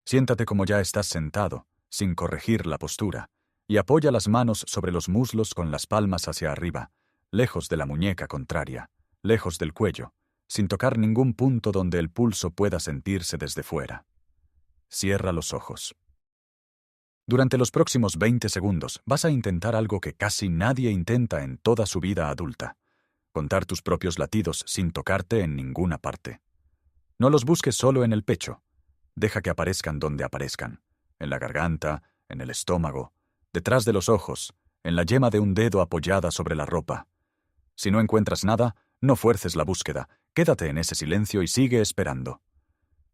Siéntate como ya estás sentado, sin corregir la postura, y apoya las manos sobre los muslos con las palmas hacia arriba, lejos de la muñeca contraria, lejos del cuello, sin tocar ningún punto donde el pulso pueda sentirse desde fuera. Cierra los ojos. Durante los próximos 20 segundos vas a intentar algo que casi nadie intenta en toda su vida adulta: contar tus propios latidos sin tocarte en ninguna parte. No los busques solo en el pecho. Deja que aparezcan donde aparezcan: en la garganta, en el estómago, detrás de los ojos, en la yema de un dedo apoyada sobre la ropa. Si no encuentras nada, no fuerces la búsqueda. Quédate en ese silencio y sigue esperando.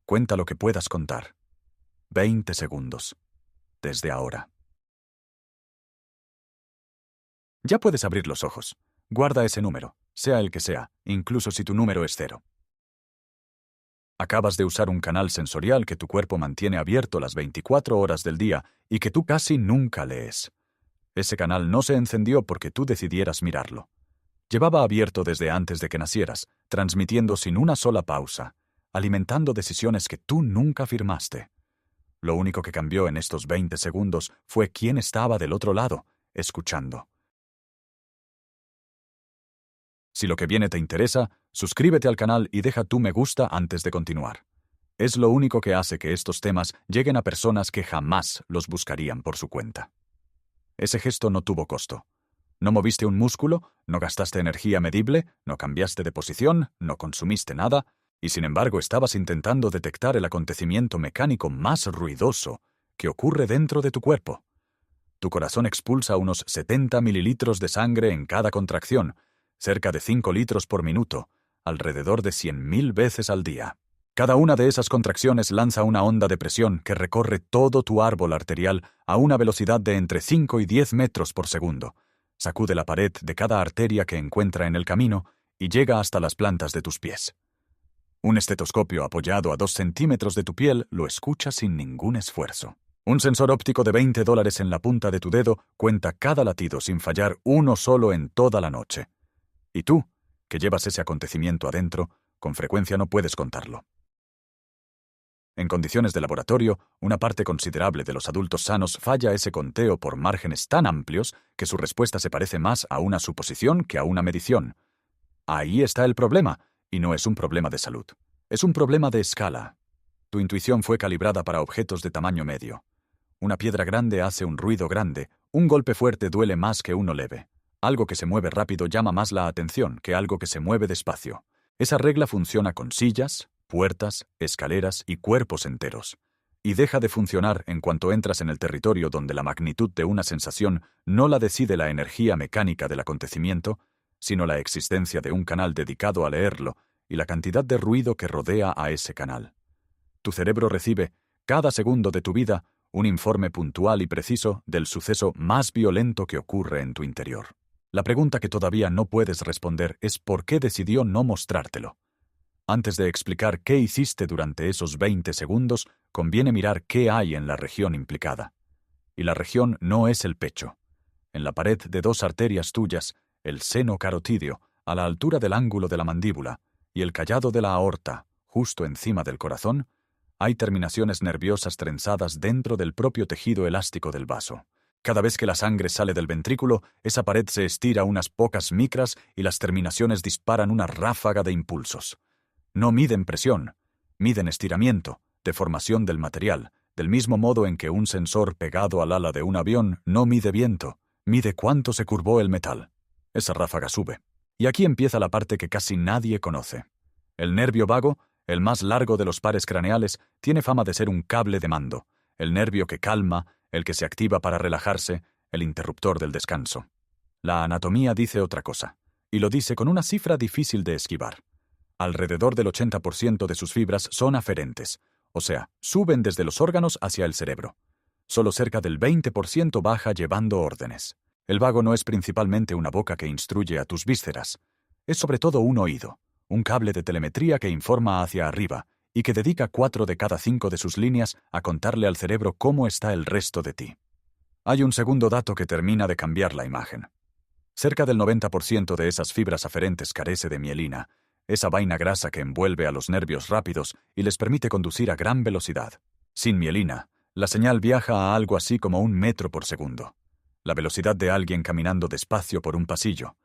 Cuenta lo que puedas contar. 20 segundos. Desde ahora. Ya puedes abrir los ojos. Guarda ese número, sea el que sea, incluso si tu número es 0. Acabas de usar un canal sensorial que tu cuerpo mantiene abierto las 24 horas del día y que tú casi nunca lees. Ese canal no se encendió porque tú decidieras mirarlo. Llevaba abierto desde antes de que nacieras, transmitiendo sin una sola pausa, alimentando decisiones que tú nunca firmaste. Lo único que cambió en estos 20 segundos fue quién estaba del otro lado, escuchando. Si lo que viene te interesa, suscríbete al canal y deja tu me gusta antes de continuar. Es lo único que hace que estos temas lleguen a personas que jamás los buscarían por su cuenta. Ese gesto no tuvo costo. No moviste un músculo, no gastaste energía medible, no cambiaste de posición, no consumiste nada, y sin embargo estabas intentando detectar el acontecimiento mecánico más ruidoso que ocurre dentro de tu cuerpo. Tu corazón expulsa unos 70 mililitros de sangre en cada contracción, cerca de 5 litros por minuto, alrededor de 100.000 veces al día. Cada una de esas contracciones lanza una onda de presión que recorre todo tu árbol arterial a una velocidad de entre 5 y 10 metros por segundo. Sacude la pared de cada arteria que encuentra en el camino y llega hasta las plantas de tus pies. Un estetoscopio apoyado a 2 centímetros de tu piel lo escucha sin ningún esfuerzo. Un sensor óptico de $20 en la punta de tu dedo cuenta cada latido sin fallar uno solo en toda la noche. Y tú, que llevas ese acontecimiento adentro, con frecuencia no puedes contarlo. En condiciones de laboratorio, una parte considerable de los adultos sanos falla ese conteo por márgenes tan amplios que su respuesta se parece más a una suposición que a una medición. Ahí está el problema, y no es un problema de salud. Es un problema de escala. Tu intuición fue calibrada para objetos de tamaño medio. Una piedra grande hace un ruido grande, un golpe fuerte duele más que uno leve. Algo que se mueve rápido llama más la atención que algo que se mueve despacio. Esa regla funciona con sillas, puertas, escaleras y cuerpos enteros. Y deja de funcionar en cuanto entras en el territorio donde la magnitud de una sensación no la decide la energía mecánica del acontecimiento, sino la existencia de un canal dedicado a leerlo y la cantidad de ruido que rodea a ese canal. Tu cerebro recibe, cada segundo de tu vida, un informe puntual y preciso del suceso más violento que ocurre en tu interior. La pregunta que todavía no puedes responder es ¿por qué decidió no mostrártelo? Antes de explicar qué hiciste durante esos 20 segundos, conviene mirar qué hay en la región implicada. Y la región no es el pecho. En la pared de 2 arterias tuyas, el seno carotídeo, a la altura del ángulo de la mandíbula, y el callado de la aorta, justo encima del corazón, hay terminaciones nerviosas trenzadas dentro del propio tejido elástico del vaso. Cada vez que la sangre sale del ventrículo, esa pared se estira unas pocas micras y las terminaciones disparan una ráfaga de impulsos. No miden presión, miden estiramiento, deformación del material, del mismo modo en que un sensor pegado al ala de un avión no mide viento, mide cuánto se curvó el metal. Esa ráfaga sube. Y aquí empieza la parte que casi nadie conoce. El nervio vago, el más largo de los pares craneales, tiene fama de ser un cable de mando, el nervio que calma, el que se activa para relajarse, el interruptor del descanso. La anatomía dice otra cosa, y lo dice con una cifra difícil de esquivar. Alrededor del 80% de sus fibras son aferentes, o sea, suben desde los órganos hacia el cerebro. Solo cerca del 20% baja llevando órdenes. El vago no es principalmente una boca que instruye a tus vísceras. Es sobre todo un oído, un cable de telemetría que informa hacia arriba y que dedica 4 de cada 5 de sus líneas a contarle al cerebro cómo está el resto de ti. Hay un segundo dato que termina de cambiar la imagen. Cerca del 90% de esas fibras aferentes carece de mielina, esa vaina grasa que envuelve a los nervios rápidos y les permite conducir a gran velocidad. Sin mielina, la señal viaja a algo así como 1 metro por segundo, la velocidad de alguien caminando despacio por un pasillo.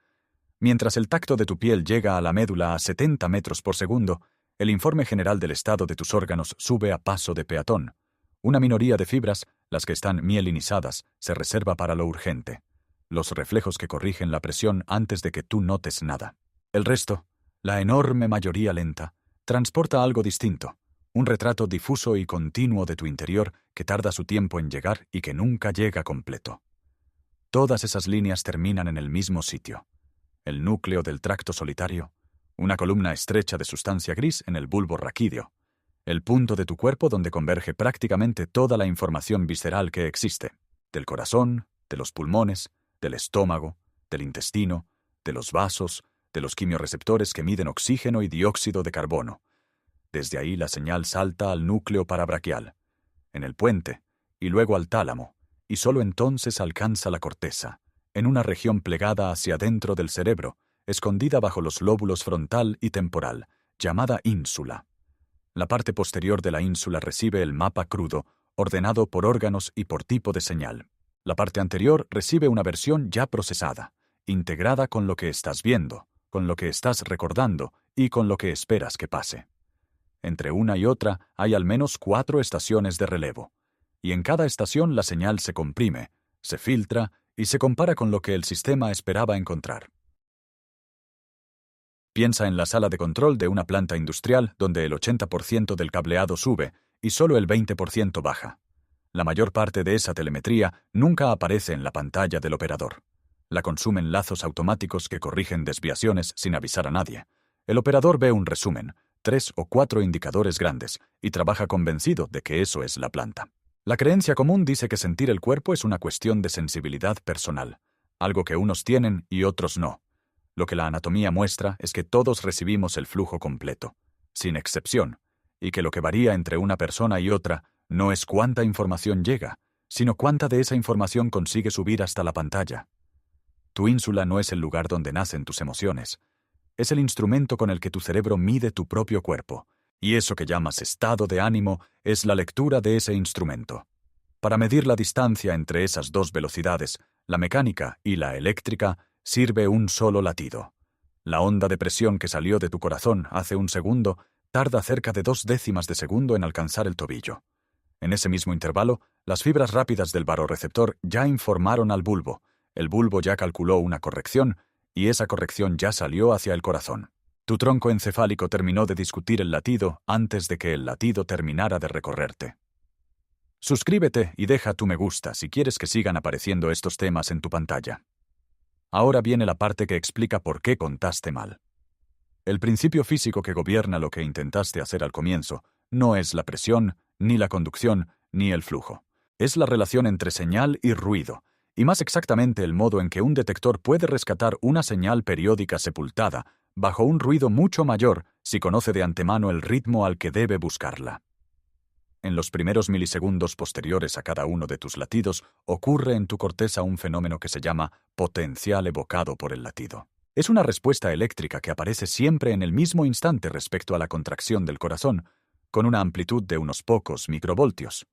Mientras el tacto de tu piel llega a la médula a 70 metros por segundo, el informe general del estado de tus órganos sube a paso de peatón. Una minoría de fibras, las que están mielinizadas, se reserva para lo urgente, los reflejos que corrigen la presión antes de que tú notes nada. El resto, la enorme mayoría lenta, transporta algo distinto, un retrato difuso y continuo de tu interior que tarda su tiempo en llegar y que nunca llega completo. Todas esas líneas terminan en el mismo sitio, el núcleo del tracto solitario, una columna estrecha de sustancia gris en el bulbo raquídeo, el punto de tu cuerpo donde converge prácticamente toda la información visceral que existe, del corazón, de los pulmones, del estómago, del intestino, de los vasos, de los quimiorreceptores que miden oxígeno y dióxido de carbono. Desde ahí la señal salta al núcleo parabraquial, en el puente, y luego al tálamo, y solo entonces alcanza la corteza, en una región plegada hacia adentro del cerebro, escondida bajo los lóbulos frontal y temporal, llamada ínsula. La parte posterior de la ínsula recibe el mapa crudo, ordenado por órganos y por tipo de señal. La parte anterior recibe una versión ya procesada, integrada con lo que estás viendo, con lo que estás recordando y con lo que esperas que pase. Entre una y otra hay al menos 4 estaciones de relevo, y en cada estación la señal se comprime, se filtra y se compara con lo que el sistema esperaba encontrar. Piensa en la sala de control de una planta industrial donde el 80% del cableado sube y solo el 20% baja. La mayor parte de esa telemetría nunca aparece en la pantalla del operador. La consumen lazos automáticos que corrigen desviaciones sin avisar a nadie. El operador ve un resumen, 3 o 4 indicadores grandes, y trabaja convencido de que eso es la planta. La creencia común dice que sentir el cuerpo es una cuestión de sensibilidad personal, algo que unos tienen y otros no. Lo que la anatomía muestra es que todos recibimos el flujo completo, sin excepción, y que lo que varía entre una persona y otra no es cuánta información llega, sino cuánta de esa información consigue subir hasta la pantalla. Tu ínsula no es el lugar donde nacen tus emociones. Es el instrumento con el que tu cerebro mide tu propio cuerpo, y eso que llamas estado de ánimo es la lectura de ese instrumento. Para medir la distancia entre esas dos velocidades, la mecánica y la eléctrica, sirve un solo latido. La onda de presión que salió de tu corazón hace un segundo tarda cerca de 0,2 de segundo en alcanzar el tobillo. En ese mismo intervalo, las fibras rápidas del barorreceptor ya informaron al bulbo, el bulbo ya calculó una corrección, y esa corrección ya salió hacia el corazón. Tu tronco encefálico terminó de discutir el latido antes de que el latido terminara de recorrerte. Suscríbete y deja tu me gusta si quieres que sigan apareciendo estos temas en tu pantalla. Ahora viene la parte que explica por qué contaste mal. El principio físico que gobierna lo que intentaste hacer al comienzo no es la presión, ni la conducción, ni el flujo. Es la relación entre señal y ruido, y más exactamente el modo en que un detector puede rescatar una señal periódica sepultada bajo un ruido mucho mayor si conoce de antemano el ritmo al que debe buscarla. En los primeros milisegundos posteriores a cada uno de tus latidos, ocurre en tu corteza un fenómeno que se llama potencial evocado por el latido. Es una respuesta eléctrica que aparece siempre en el mismo instante respecto a la contracción del corazón, con una amplitud de unos pocos microvoltios.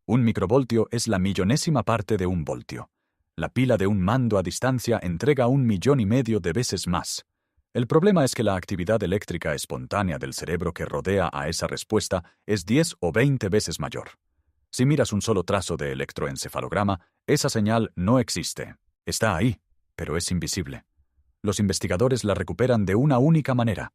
Un microvoltio es la millonésima parte de un voltio. La pila de un mando a distancia entrega 1,5 millones de veces más. El problema es que la actividad eléctrica espontánea del cerebro que rodea a esa respuesta es 10 o 20 veces mayor. Si miras un solo trazo de electroencefalograma, esa señal no existe. Está ahí, pero es invisible. Los investigadores la recuperan de una única manera,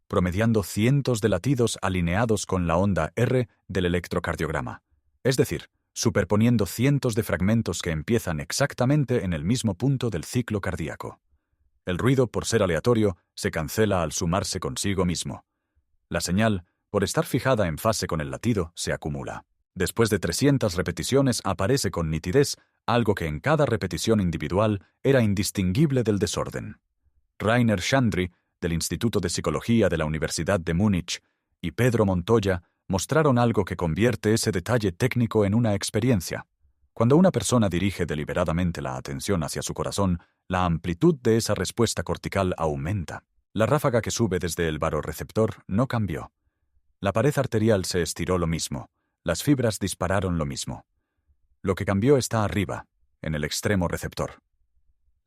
promediando cientos de latidos alineados con la onda R del electrocardiograma. Es decir, superponiendo cientos de fragmentos que empiezan exactamente en el mismo punto del ciclo cardíaco. El ruido, por ser aleatorio, se cancela al sumarse consigo mismo. La señal, por estar fijada en fase con el latido, se acumula. Después de 300 repeticiones aparece con nitidez algo que en cada repetición individual era indistinguible del desorden. Rainer Chandry, del Instituto de Psicología de la Universidad de Múnich, y Pedro Montoya mostraron algo que convierte ese detalle técnico en una experiencia. Cuando una persona dirige deliberadamente la atención hacia su corazón, la amplitud de esa respuesta cortical aumenta. La ráfaga que sube desde el barorreceptor no cambió. La pared arterial se estiró lo mismo. las fibras dispararon lo mismo. Lo que cambió está arriba, en el extremo receptor.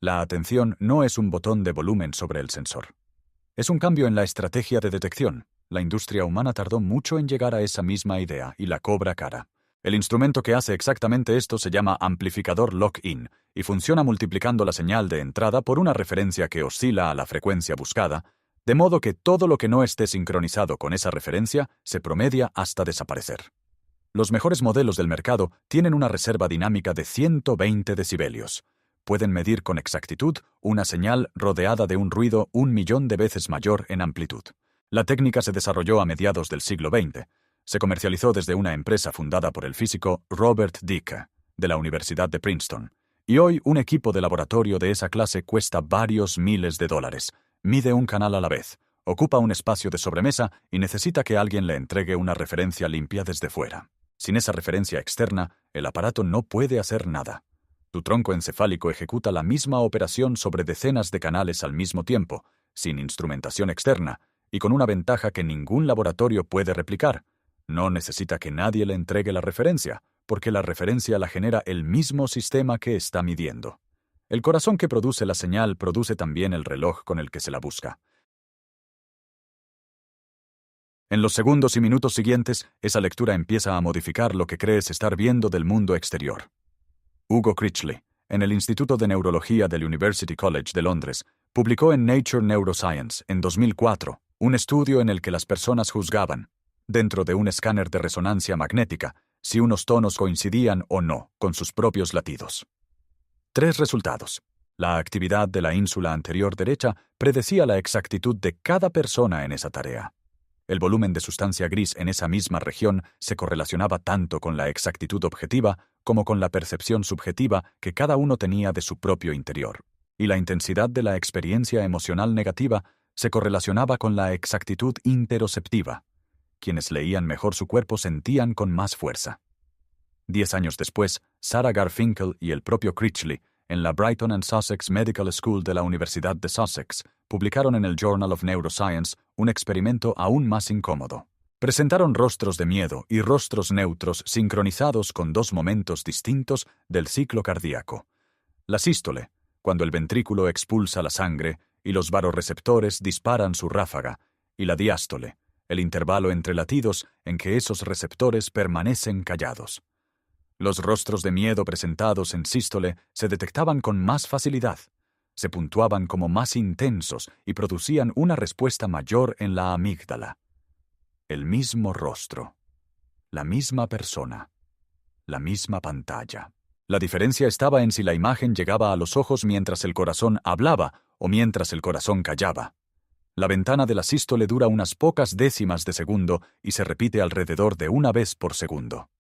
La atención no es un botón de volumen sobre el sensor. Es un cambio en la estrategia de detección. La industria humana tardó mucho en llegar a esa misma idea y la cobra cara. El instrumento que hace exactamente esto se llama amplificador lock-in y funciona multiplicando la señal de entrada por una referencia que oscila a la frecuencia buscada, de modo que todo lo que no esté sincronizado con esa referencia se promedia hasta desaparecer. Los mejores modelos del mercado tienen una reserva dinámica de 120 decibelios. Pueden medir con exactitud una señal rodeada de un ruido 1.000.000 de veces mayor en amplitud. La técnica se desarrolló a mediados del siglo XX. Se comercializó desde una empresa fundada por el físico Robert Dicke, de la Universidad de Princeton. Y hoy un equipo de laboratorio de esa clase cuesta varios miles de dólares. Mide un canal a la vez, ocupa un espacio de sobremesa y necesita que alguien le entregue una referencia limpia desde fuera. Sin esa referencia externa, el aparato no puede hacer nada. Tu tronco encefálico ejecuta la misma operación sobre decenas de canales al mismo tiempo, sin instrumentación externa, y con una ventaja que ningún laboratorio puede replicar. No necesita que nadie le entregue la referencia, porque la referencia la genera el mismo sistema que está midiendo. El corazón que produce la señal produce también el reloj con el que se la busca. En los segundos y minutos siguientes, esa lectura empieza a modificar lo que crees estar viendo del mundo exterior. Hugo Critchley, en el Instituto de Neurología del University College de Londres, publicó en Nature Neuroscience, en 2004, un estudio en el que las personas juzgaban, dentro de un escáner de resonancia magnética, si unos tonos coincidían o no con sus propios latidos. 3 resultados. La actividad de la ínsula anterior derecha predecía la exactitud de cada persona en esa tarea. El volumen de sustancia gris en esa misma región se correlacionaba tanto con la exactitud objetiva como con la percepción subjetiva que cada uno tenía de su propio interior. Y la intensidad de la experiencia emocional negativa se correlacionaba con la exactitud interoceptiva. Quienes leían mejor su cuerpo sentían con más fuerza. 10 años después, Sarah Garfinkel y el propio Critchley, en la Brighton and Sussex Medical School de la Universidad de Sussex, publicaron en el Journal of Neuroscience un experimento aún más incómodo. Presentaron rostros de miedo y rostros neutros sincronizados con 2 momentos distintos del ciclo cardíaco. La sístole, cuando el ventrículo expulsa la sangre y los varorreceptores disparan su ráfaga, y la diástole, el intervalo entre latidos en que esos receptores permanecen callados. Los rostros de miedo presentados en sístole se detectaban con más facilidad, se puntuaban como más intensos y producían una respuesta mayor en la amígdala. El mismo rostro, la misma persona, la misma pantalla. La diferencia estaba en si la imagen llegaba a los ojos mientras el corazón hablaba o mientras el corazón callaba. La ventana de la sístole dura unas pocas décimas de segundo y se repite alrededor de 1 vez por segundo.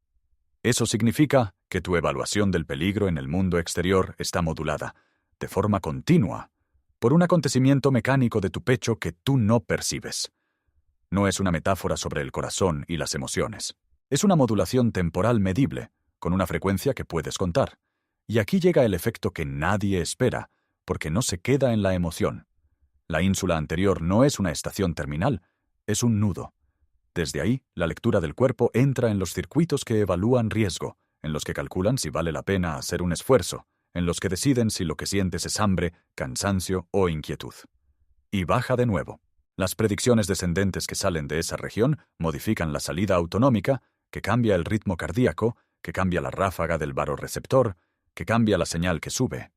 Eso significa que tu evaluación del peligro en el mundo exterior está modulada, de forma continua, por un acontecimiento mecánico de tu pecho que tú no percibes. No es una metáfora sobre el corazón y las emociones. Es una modulación temporal medible, con una frecuencia que puedes contar. Y aquí llega el efecto que nadie espera, porque no se queda en la emoción. La ínsula anterior no es una estación terminal, es un nudo. Desde ahí, la lectura del cuerpo entra en los circuitos que evalúan riesgo, en los que calculan si vale la pena hacer un esfuerzo, en los que deciden si lo que sientes es hambre, cansancio o inquietud. Y baja de nuevo. Las predicciones descendentes que salen de esa región modifican la salida autonómica, que cambia el ritmo cardíaco, que cambia la ráfaga del varorreceptor, que cambia la señal que sube.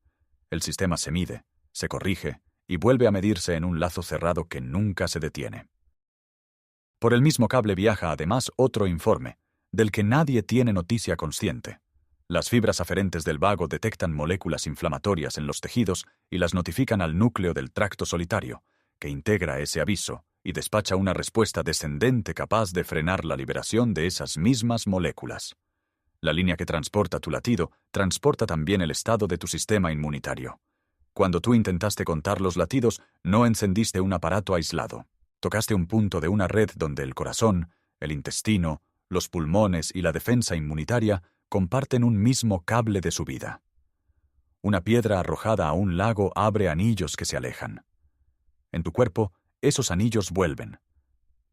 El sistema se mide, se corrige y vuelve a medirse en un lazo cerrado que nunca se detiene. Por el mismo cable viaja además otro informe, del que nadie tiene noticia consciente. Las fibras aferentes del vago detectan moléculas inflamatorias en los tejidos y las notifican al núcleo del tracto solitario, que integra ese aviso y despacha una respuesta descendente capaz de frenar la liberación de esas mismas moléculas. La línea que transporta tu latido transporta también el estado de tu sistema inmunitario. Cuando tú intentaste contar los latidos, no encendiste un aparato aislado. Tocaste un punto de una red donde el corazón, el intestino, los pulmones y la defensa inmunitaria comparten un mismo cable de subida. Una piedra arrojada a un lago abre anillos que se alejan. En tu cuerpo, esos anillos vuelven.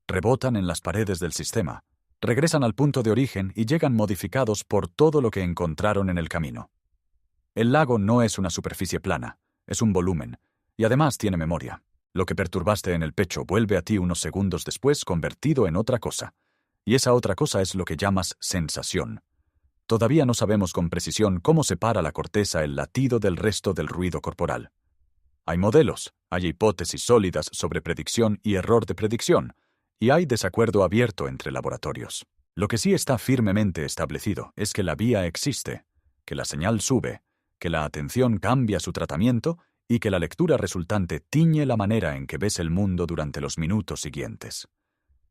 Rebotan en las paredes del sistema, Regresan al punto de origen y llegan modificados por todo lo que encontraron en el camino. El lago no es una superficie plana, es un volumen, y además tiene memoria. Lo que perturbaste en el pecho vuelve a ti unos segundos después convertido en otra cosa, y esa otra cosa es lo que llamas sensación. Todavía no sabemos con precisión cómo separa la corteza el latido del resto del ruido corporal. Hay modelos, hay hipótesis sólidas sobre predicción y error de predicción, y hay desacuerdo abierto entre laboratorios. Lo que sí está firmemente establecido es que la vía existe, que la señal sube, que la atención cambia su tratamiento y que la lectura resultante tiñe la manera en que ves el mundo durante los minutos siguientes.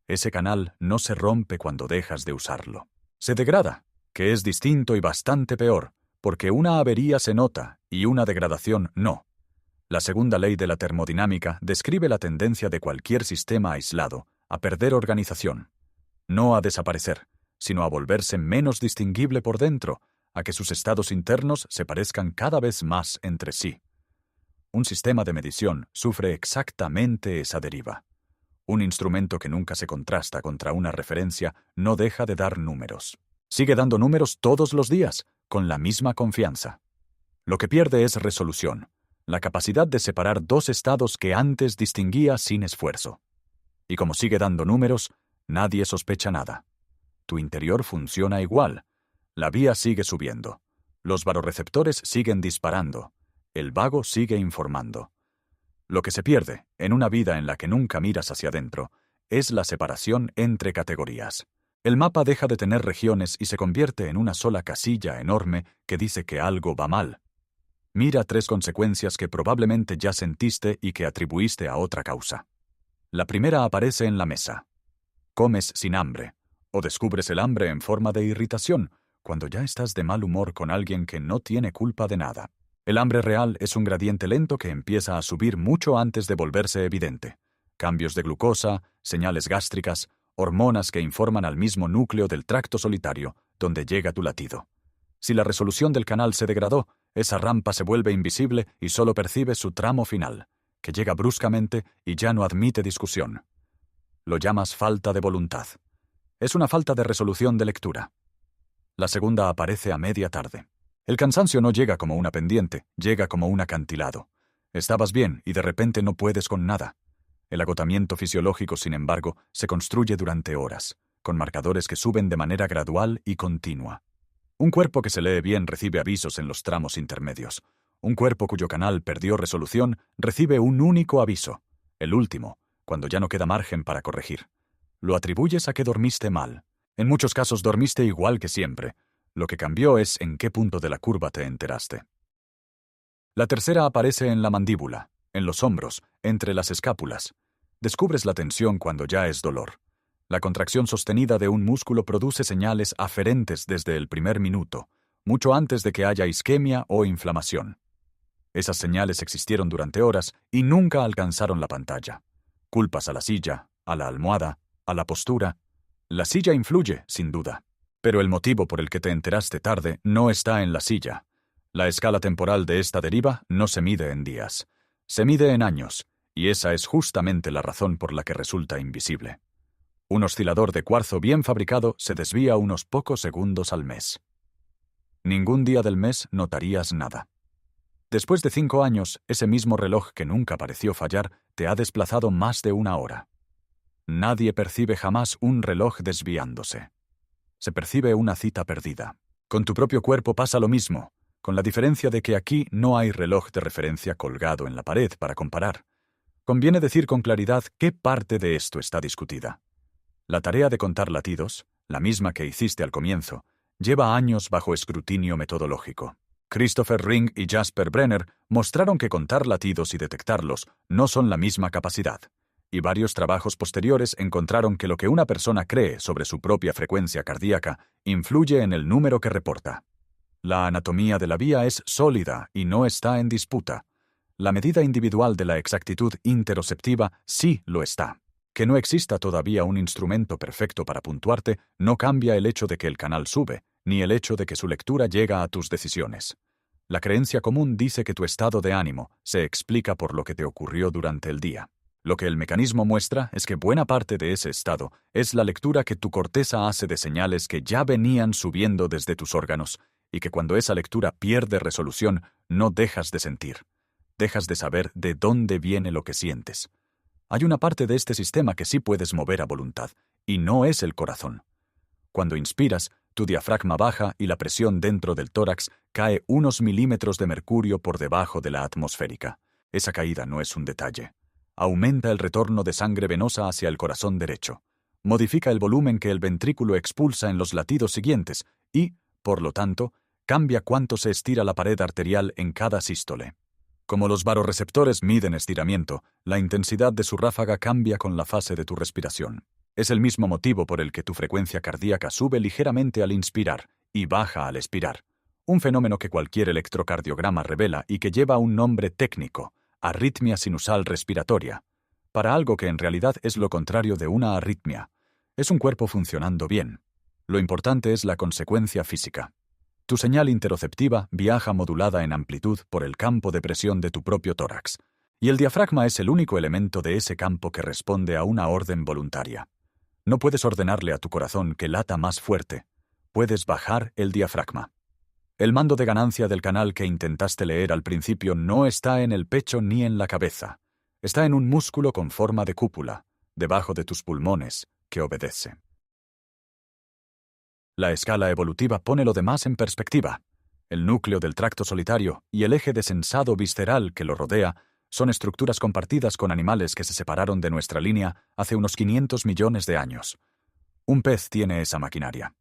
Ese canal no se rompe cuando dejas de usarlo. Se degrada, que es distinto y bastante peor, porque una avería se nota y una degradación no. La segunda ley de la termodinámica describe la tendencia de cualquier sistema aislado a perder organización, no a desaparecer, sino a volverse menos distinguible por dentro, a que sus estados internos se parezcan cada vez más entre sí. Un sistema de medición sufre exactamente esa deriva. Un instrumento que nunca se contrasta contra una referencia no deja de dar números. Sigue dando números todos los días, con la misma confianza. Lo que pierde es resolución, la capacidad de separar dos estados que antes distinguía sin esfuerzo. Y como sigue dando números, nadie sospecha nada. Tu interior funciona igual. La vía sigue subiendo. Los baroreceptores siguen disparando. El vago sigue informando. Lo que se pierde, en una vida en la que nunca miras hacia adentro, es la separación entre categorías. El mapa deja de tener regiones y se convierte en una sola casilla enorme que dice que algo va mal. Mira 3 consecuencias que probablemente ya sentiste y que atribuiste a otra causa. La primera aparece en la mesa. Comes sin hambre, o descubres el hambre en forma de irritación, cuando ya estás de mal humor con alguien que no tiene culpa de nada. El hambre real es un gradiente lento que empieza a subir mucho antes de volverse evidente. Cambios de glucosa, señales gástricas, hormonas que informan al mismo núcleo del tracto solitario, donde llega tu latido. Si la resolución del canal se degradó, esa rampa se vuelve invisible y solo percibes su tramo final, que llega bruscamente y ya no admite discusión. Lo llamas falta de voluntad. Es una falta de resolución de lectura. La segunda aparece a media tarde. El cansancio no llega como una pendiente, llega como un acantilado. Estabas bien y de repente no puedes con nada. El agotamiento fisiológico, sin embargo, se construye durante horas, con marcadores que suben de manera gradual y continua. Un cuerpo que se lee bien recibe avisos en los tramos intermedios. Un cuerpo cuyo canal perdió resolución recibe un único aviso, el último, cuando ya no queda margen para corregir. Lo atribuyes a que dormiste mal. En muchos casos dormiste igual que siempre. Lo que cambió es en qué punto de la curva te enteraste. La tercera aparece en la mandíbula, en los hombros, entre las escápulas. Descubres la tensión cuando ya es dolor. La contracción sostenida de un músculo produce señales aferentes desde el primer minuto, mucho antes de que haya isquemia o inflamación. Esas señales existieron durante horas y nunca alcanzaron la pantalla. Culpas a la silla, a la almohada, a la postura. La silla influye, sin duda. Pero el motivo por el que te enteraste tarde no está en la silla. La escala temporal de esta deriva no se mide en días. Se mide en años, y esa es justamente la razón por la que resulta invisible. Un oscilador de cuarzo bien fabricado se desvía unos pocos segundos al mes. Ningún día del mes notarías nada. Después de 5 años, ese mismo reloj que nunca pareció fallar te ha desplazado más de 1 hora. Nadie percibe jamás un reloj desviándose. Se percibe una cita perdida. Con tu propio cuerpo pasa lo mismo, con la diferencia de que aquí no hay reloj de referencia colgado en la pared para comparar. Conviene decir con claridad qué parte de esto está discutida. La tarea de contar latidos, la misma que hiciste al comienzo, lleva años bajo escrutinio metodológico. Christopher Ring y Jasper Brenner mostraron que contar latidos y detectarlos no son la misma capacidad, y varios trabajos posteriores encontraron que lo que una persona cree sobre su propia frecuencia cardíaca influye en el número que reporta. La anatomía de la vía es sólida y no está en disputa. La medida individual de la exactitud interoceptiva sí lo está. Que no exista todavía un instrumento perfecto para puntuarte no cambia el hecho de que el canal sube, ni el hecho de que su lectura llega a tus decisiones. La creencia común dice que tu estado de ánimo se explica por lo que te ocurrió durante el día. Lo que el mecanismo muestra es que buena parte de ese estado es la lectura que tu corteza hace de señales que ya venían subiendo desde tus órganos, y que cuando esa lectura pierde resolución, no dejas de sentir. Dejas de saber de dónde viene lo que sientes. Hay una parte de este sistema que sí puedes mover a voluntad, y no es el corazón. Cuando inspiras, tu diafragma baja y la presión dentro del tórax cae unos milímetros de mercurio por debajo de la atmosférica. Esa caída no es un detalle. Aumenta el retorno de sangre venosa hacia el corazón derecho. Modifica el volumen que el ventrículo expulsa en los latidos siguientes y, por lo tanto, cambia cuánto se estira la pared arterial en cada sístole. Como los varoreceptores miden estiramiento, la intensidad de su ráfaga cambia con la fase de tu respiración. Es el mismo motivo por el que tu frecuencia cardíaca sube ligeramente al inspirar y baja al expirar. Un fenómeno que cualquier electrocardiograma revela y que lleva un nombre técnico: arritmia sinusal respiratoria, para algo que en realidad es lo contrario de una arritmia. Es un cuerpo funcionando bien. Lo importante es la consecuencia física. Tu señal interoceptiva viaja modulada en amplitud por el campo de presión de tu propio tórax, y el diafragma es el único elemento de ese campo que responde a una orden voluntaria. No puedes ordenarle a tu corazón que lata más fuerte. Puedes bajar el diafragma. El mando de ganancia del canal que intentaste leer al principio no está en el pecho ni en la cabeza. Está en un músculo con forma de cúpula, debajo de tus pulmones, que obedece. La escala evolutiva pone lo demás en perspectiva. El núcleo del tracto solitario y el eje desensado visceral que lo rodea son estructuras compartidas con animales que se separaron de nuestra línea hace unos 500 millones de años. Un pez tiene esa maquinaria.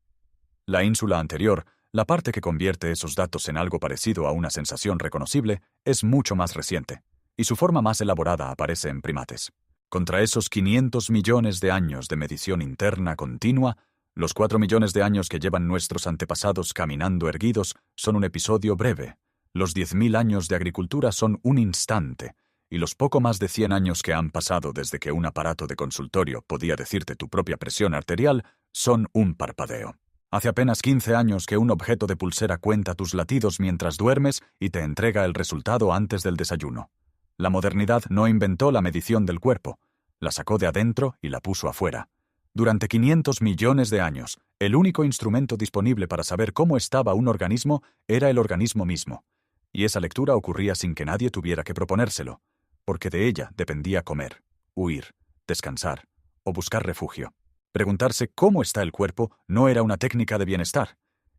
La ínsula anterior, la parte que convierte esos datos en algo parecido a una sensación reconocible, es mucho más reciente, y su forma más elaborada aparece en primates. Contra esos 500 millones de años de medición interna continua, los 4 millones de años que llevan nuestros antepasados caminando erguidos son un episodio breve. Los 10.000 años de agricultura son un instante, y los poco más de 100 años que han pasado desde que un aparato de consultorio podía decirte tu propia presión arterial son un parpadeo. Hace apenas 15 años que un objeto de pulsera cuenta tus latidos mientras duermes y te entrega el resultado antes del desayuno. La modernidad no inventó la medición del cuerpo, la sacó de adentro y la puso afuera. Durante 500 millones de años, el único instrumento disponible para saber cómo estaba un organismo era el organismo mismo, y esa lectura ocurría sin que nadie tuviera que proponérselo, porque de ella dependía comer, huir, descansar o buscar refugio. Preguntarse cómo está el cuerpo no era una técnica de bienestar,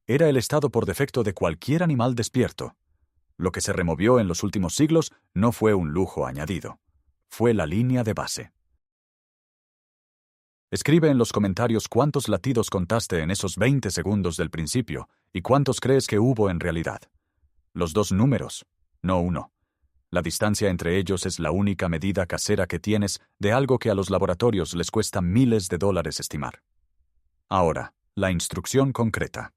era el estado por defecto de cualquier animal despierto. Lo que se removió en los últimos siglos no fue un lujo añadido, fue la línea de base. Escribe en los comentarios cuántos latidos contaste en esos 20 segundos del principio y cuántos crees que hubo en realidad. Los 2 números, no uno. La distancia entre ellos es la única medida casera que tienes de algo que a los laboratorios les cuesta miles de dólares estimar. Ahora, la instrucción concreta.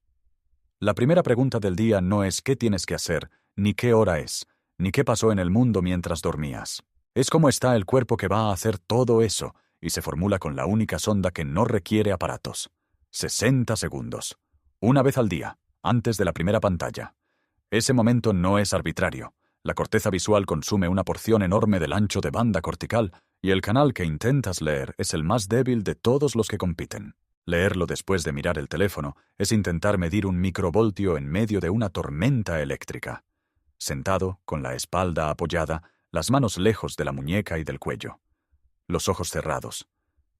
La primera pregunta del día no es qué tienes que hacer, ni qué hora es, ni qué pasó en el mundo mientras dormías. Es cómo está el cuerpo que va a hacer todo eso, y se formula con la única sonda que no requiere aparatos. 60 segundos. Una vez al día, antes de la primera pantalla. Ese momento no es arbitrario. La corteza visual consume una porción enorme del ancho de banda cortical, y el canal que intentas leer es el más débil de todos los que compiten. Leerlo después de mirar el teléfono es intentar medir un microvoltio en medio de una tormenta eléctrica. Sentado, con la espalda apoyada, las manos lejos de la muñeca y del cuello. Los ojos cerrados.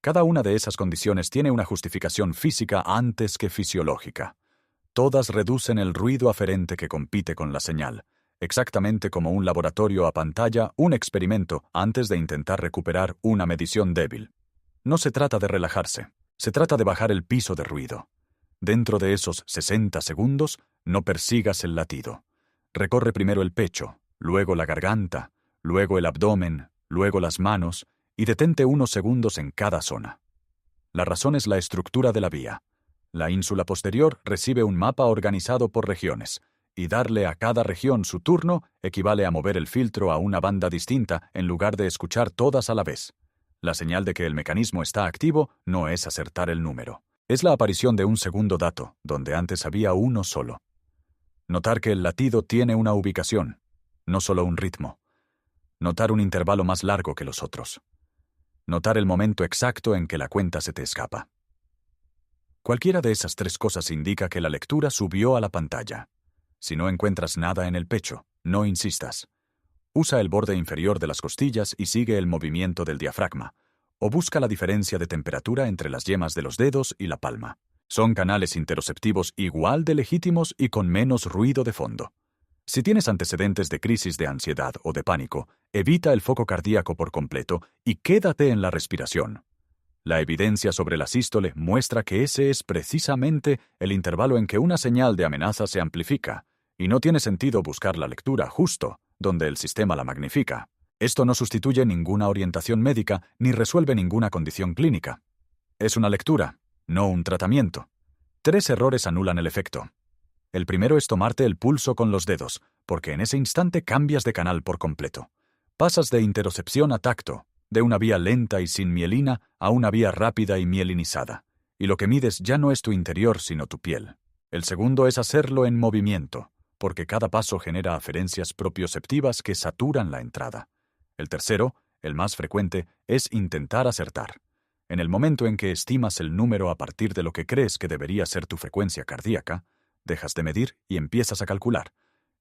Cada una de esas condiciones tiene una justificación física antes que fisiológica. Todas reducen el ruido aferente que compite con la señal, exactamente como un laboratorio a pantalla un experimento antes de intentar recuperar una medición débil. No se trata de relajarse, se trata de bajar el piso de ruido. Dentro de esos 60 segundos, no persigas el latido. Recorre primero el pecho, luego la garganta, luego el abdomen, luego las manos, y detente unos segundos en cada zona. La razón es la estructura de la vía. La ínsula posterior recibe un mapa organizado por regiones, y darle a cada región su turno equivale a mover el filtro a una banda distinta en lugar de escuchar todas a la vez. La señal de que el mecanismo está activo no es acertar el número. Es la aparición de un segundo dato, donde antes había uno solo. Notar que el latido tiene una ubicación, no solo un ritmo. Notar un intervalo más largo que los otros. Notar el momento exacto en que la cuenta se te escapa. Cualquiera de esas tres cosas indica que la lectura subió a la pantalla. Si no encuentras nada en el pecho, no insistas. Usa el borde inferior de las costillas y sigue el movimiento del diafragma, o busca la diferencia de temperatura entre las yemas de los dedos y la palma. Son canales interoceptivos igual de legítimos y con menos ruido de fondo. Si tienes antecedentes de crisis de ansiedad o de pánico, evita el foco cardíaco por completo y quédate en la respiración. La evidencia sobre la sístole muestra que ese es precisamente el intervalo en que una señal de amenaza se amplifica, y no tiene sentido buscar la lectura justo donde el sistema la magnifica. Esto no sustituye ninguna orientación médica ni resuelve ninguna condición clínica. Es una lectura, no un tratamiento. 3 errores anulan el efecto. El primero es tomarte el pulso con los dedos, porque en ese instante cambias de canal por completo. Pasas de interocepción a tacto, de una vía lenta y sin mielina a una vía rápida y mielinizada. Y lo que mides ya no es tu interior, sino tu piel. El segundo es hacerlo en movimiento, porque cada paso genera aferencias propioceptivas que saturan la entrada. El tercero, el más frecuente, es intentar acertar. En el momento en que estimas el número a partir de lo que crees que debería ser tu frecuencia cardíaca, dejas de medir y empiezas a calcular.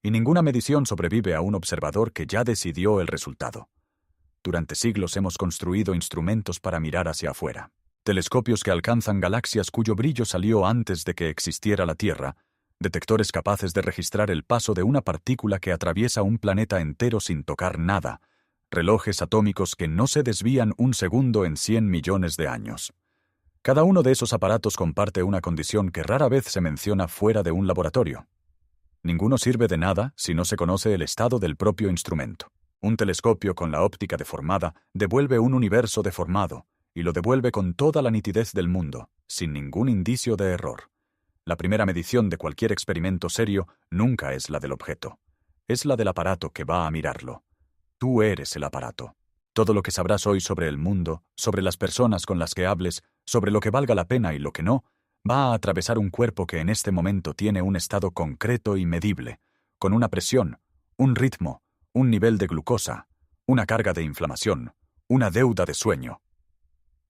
Y ninguna medición sobrevive a un observador que ya decidió el resultado. Durante siglos hemos construido instrumentos para mirar hacia afuera. Telescopios que alcanzan galaxias cuyo brillo salió antes de que existiera la Tierra, detectores capaces de registrar el paso de una partícula que atraviesa un planeta entero sin tocar nada, relojes atómicos que no se desvían un segundo en 100 millones de años. Cada uno de esos aparatos comparte una condición que rara vez se menciona fuera de un laboratorio. Ninguno sirve de nada si no se conoce el estado del propio instrumento. Un telescopio con la óptica deformada devuelve un universo deformado, y lo devuelve con toda la nitidez del mundo, sin ningún indicio de error. La primera medición de cualquier experimento serio nunca es la del objeto. Es la del aparato que va a mirarlo. Tú eres el aparato. Todo lo que sabrás hoy sobre el mundo, sobre las personas con las que hables, sobre lo que valga la pena y lo que no, va a atravesar un cuerpo que en este momento tiene un estado concreto y medible, con una presión, un ritmo, un nivel de glucosa, una carga de inflamación, una deuda de sueño.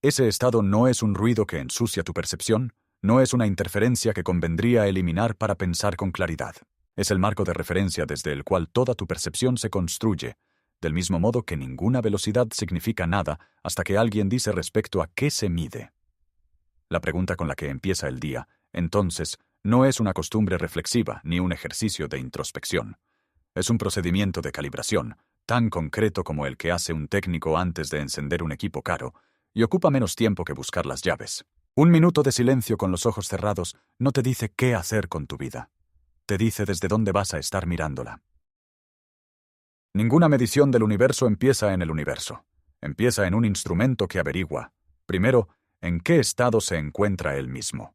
Ese estado no es un ruido que ensucia tu percepción, no es una interferencia que convendría eliminar para pensar con claridad. Es el marco de referencia desde el cual toda tu percepción se construye, del mismo modo que ninguna velocidad significa nada hasta que alguien dice respecto a qué se mide. La pregunta con la que empieza el día, entonces, no es una costumbre reflexiva ni un ejercicio de introspección. Es un procedimiento de calibración, tan concreto como el que hace un técnico antes de encender un equipo caro, y ocupa menos tiempo que buscar las llaves. 1 minuto de silencio con los ojos cerrados no te dice qué hacer con tu vida. Te dice desde dónde vas a estar mirándola. Ninguna medición del universo empieza en el universo. Empieza en un instrumento que averigua, primero, en qué estado se encuentra él mismo.